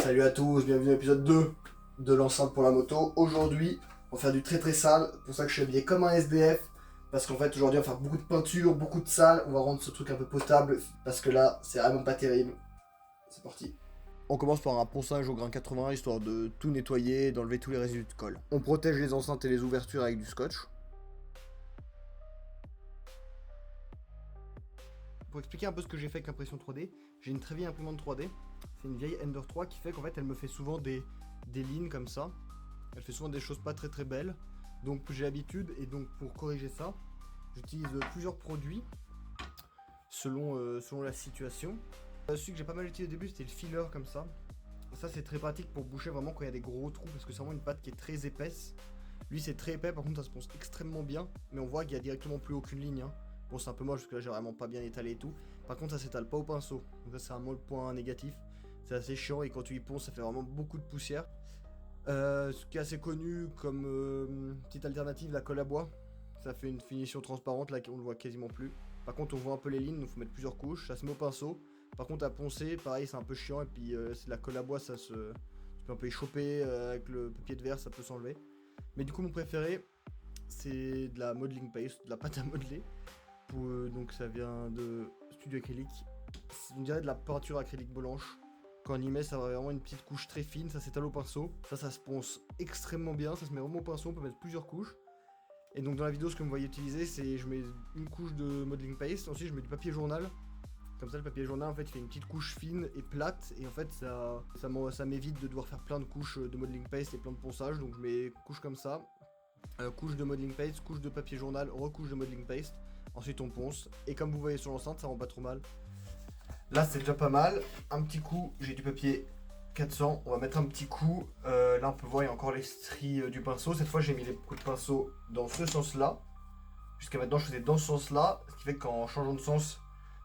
Salut à tous, bienvenue à l'épisode 2 de l'enceinte pour la moto. Aujourd'hui, on va faire du très sale, c'est pour ça que je suis habillé comme un SDF. Parce qu'en fait, aujourd'hui, on va faire beaucoup de peinture, beaucoup de sale. On va rendre ce truc un peu potable, parce que là, c'est vraiment pas terrible. C'est parti. On commence par un ponçage au grain 80, histoire de tout nettoyer et d'enlever tous les résidus de colle. On protège les enceintes et les ouvertures avec du scotch. Pour expliquer un peu ce que j'ai fait avec l'impression 3D, j'ai une très vieille imprimante 3D. C'est une vieille Ender 3 qui fait qu'en fait elle me fait souvent des lignes comme ça. Elle fait souvent des choses pas très belles. Donc j'ai l'habitude, et donc pour corriger ça, j'utilise plusieurs produits selon la situation. Celui que j'ai pas mal utilisé au début, c'était le filler comme ça. Ça c'est très pratique pour boucher vraiment quand il y a des gros trous, parce que c'est vraiment une pâte qui est très épaisse. Lui c'est très épais, par contre ça se ponce extrêmement bien, mais on voit qu'il y a directement plus aucune ligne. Hein. Bon, c'est un peu moche parce que là j'ai vraiment pas bien étalé et tout. Par contre, ça s'étale pas au pinceau. Donc, ça, c'est un autre point négatif. C'est assez chiant et quand tu y ponces, ça fait vraiment beaucoup de poussière. Ce qui est assez connu comme petite alternative, la colle à bois. Ça fait une finition transparente là qu'on le voit quasiment plus. Par contre, on voit un peu les lignes, donc il faut mettre plusieurs couches. Ça se met au pinceau. Par contre, à poncer, pareil, c'est un peu chiant. Et puis, c'est la colle à bois, tu peux un peu y choper avec le papier de verre, ça peut s'enlever. Mais du coup, mon préféré, c'est de la modeling paste, de la pâte à modeler. Donc ça vient de Studio Acrylique. On dirait de la peinture acrylique blanche. Quand on y met, ça va vraiment une petite couche très fine. Ça s'étale au pinceau. Ça se ponce extrêmement bien. Ça se met vraiment au pinceau. On peut mettre plusieurs couches. Et donc dans la vidéo, ce que vous me voyez utiliser, c'est je mets une couche de modeling paste. Ensuite, je mets du papier journal. Comme ça, le papier journal, en fait, il fait une petite couche fine et plate. Et en fait, ça m'évite de devoir faire plein de couches de modeling paste et plein de ponçage. Donc je mets couche comme ça. Couche de modeling paste, couche de papier journal, recouche de modeling paste. Ensuite on ponce, et comme vous voyez sur l'enceinte, ça rend pas trop mal. Là c'est déjà pas mal. Un petit coup, j'ai du papier 400, on va mettre un petit coup. Là on peut voir, il y a encore les stries du pinceau. Cette fois j'ai mis les coups de pinceau dans ce sens là. Jusqu'à maintenant je faisais dans ce sens là, ce qui fait qu'en changeant de sens,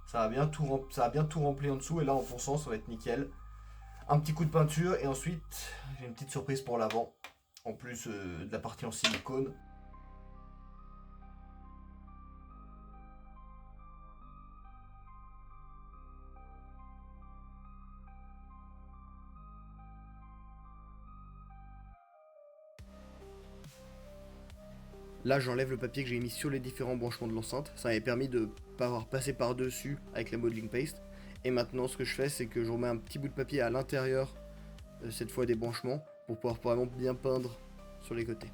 ça a bien tout rempli en dessous. Et là en ponçant, ça va être nickel. Un petit coup de peinture, et ensuite j'ai une petite surprise pour l'avant. En plus de la partie en silicone. Là j'enlève le papier que j'ai mis sur les différents branchements de l'enceinte. Ça m'avait permis de pas avoir passé par dessus avec la modeling paste. Et maintenant ce que je fais, c'est que je remets un petit bout de papier à l'intérieur, cette fois des branchements, pour pouvoir vraiment bien peindre sur les côtés.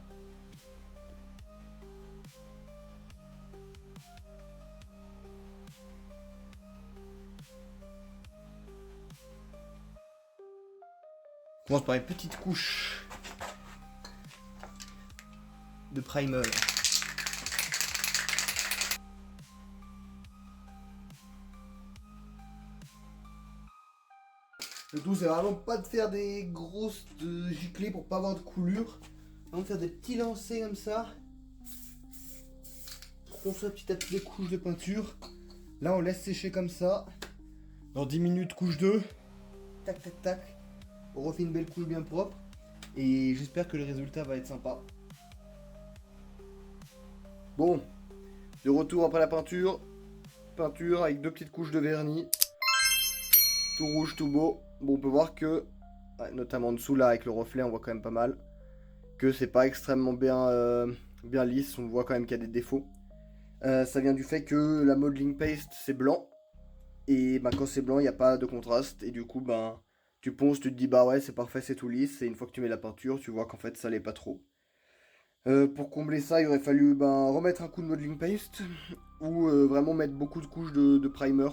On commence par une petite couche de primer. Le tout, c'est vraiment pas de faire des grosses giclées pour pas avoir de coulure. Vraiment de faire des petits lancers comme ça. Pour construire petit à petit des couches de peinture. Là on laisse sécher comme ça. Dans 10 minutes, couche 2. Tac tac tac. On refait une belle couche bien propre. Et j'espère que le résultat va être sympa. Bon, de retour après la peinture. Peinture avec 2 petites couches de vernis. Tout rouge, tout beau. Bon, on peut voir que, notamment en dessous là avec le reflet, on voit quand même pas mal. Que c'est pas extrêmement bien lisse, on voit quand même qu'il y a des défauts. Ça vient du fait que la modeling paste c'est blanc. Et bah, quand c'est blanc, il n'y a pas de contraste. Et du coup, ben, tu ponces, tu te dis bah ouais, c'est parfait, c'est tout lisse. Et une fois que tu mets la peinture, tu vois qu'en fait ça l'est pas trop. Pour combler ça, il aurait fallu remettre un coup de modeling paste. Ou vraiment mettre beaucoup de couches de primer.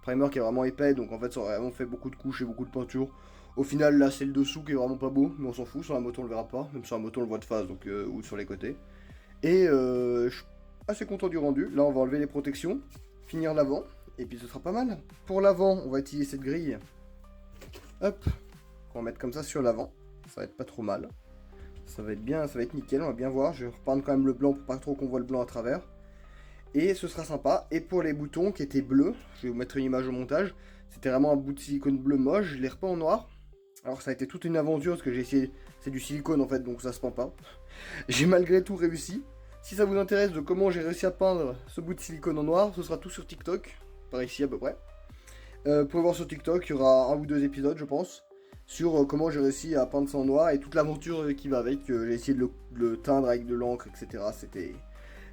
Primer qui est vraiment épais, donc en fait ça aurait vraiment fait beaucoup de couches et beaucoup de peinture. Au final là c'est le dessous qui est vraiment pas beau, mais on s'en fout, sur la moto on le verra pas, même sur la moto on le voit de face, donc, ou sur les côtés. Et je suis assez content du rendu. Là on va enlever les protections, finir l'avant, et puis ce sera pas mal. Pour l'avant on va utiliser cette grille, hop, on va mettre comme ça sur l'avant, ça va être pas trop mal. Ça va être bien, ça va être nickel, on va bien voir, je vais repeindre quand même le blanc pour pas trop qu'on voit le blanc à travers. Et ce sera sympa. Et pour les boutons qui étaient bleus, je vais vous mettre une image au montage. C'était vraiment un bout de silicone bleu moche, je l'ai repeint en noir. Alors ça a été toute une aventure parce que j'ai essayé, c'est du silicone en fait donc ça se pend pas. J'ai malgré tout réussi. Si ça vous intéresse de comment j'ai réussi à peindre ce bout de silicone en noir, ce sera tout sur TikTok, par ici à peu près. Vous pouvez voir sur TikTok, il y aura 1 ou 2 épisodes je pense. sur comment j'ai réussi à peindre ça en noir et toute l'aventure qui va avec. J'ai essayé de le teindre avec de l'encre, etc.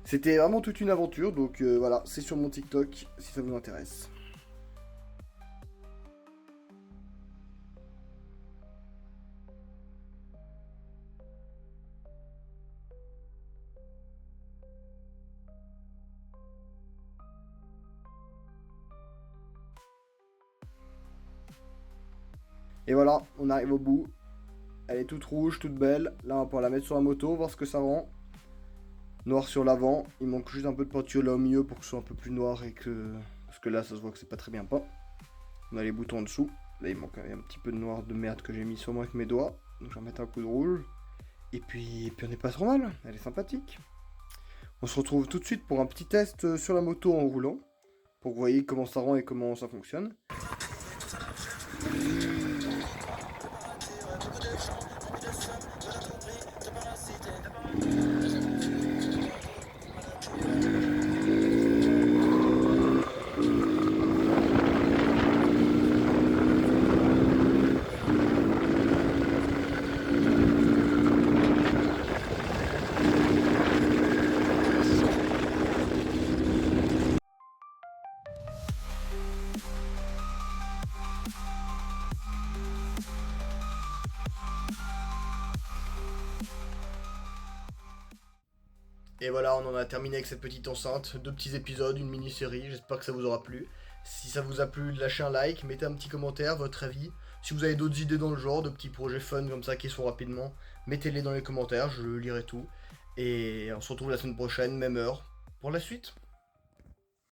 C'était vraiment toute une aventure, donc voilà, c'est sur mon TikTok si ça vous intéresse. Et voilà, on arrive au bout. Elle est toute rouge, toute belle. Là, on va pouvoir la mettre sur la moto, voir ce que ça rend. Noir sur l'avant. Il manque juste un peu de peinture là au milieu pour que ce soit un peu plus noir et que... Parce que là, ça se voit que c'est pas très bien peint. On a les boutons en dessous. Là, il manque un petit peu de noir de merde que j'ai mis sur moi avec mes doigts. Donc, je vais remettre un coup de rouge. Et puis on n'est pas trop mal. Elle est sympathique. On se retrouve tout de suite pour un petit test sur la moto en roulant. Pour que vous voyez comment ça rend et comment ça fonctionne. Et voilà, on en a terminé avec cette petite enceinte. 2 petits épisodes, une mini-série. J'espère que ça vous aura plu. Si ça vous a plu, lâchez un like, mettez un petit commentaire, votre avis. Si vous avez d'autres idées dans le genre, de petits projets fun comme ça qui sont rapidement, mettez-les dans les commentaires, je lirai tout. Et on se retrouve la semaine prochaine, même heure, pour la suite.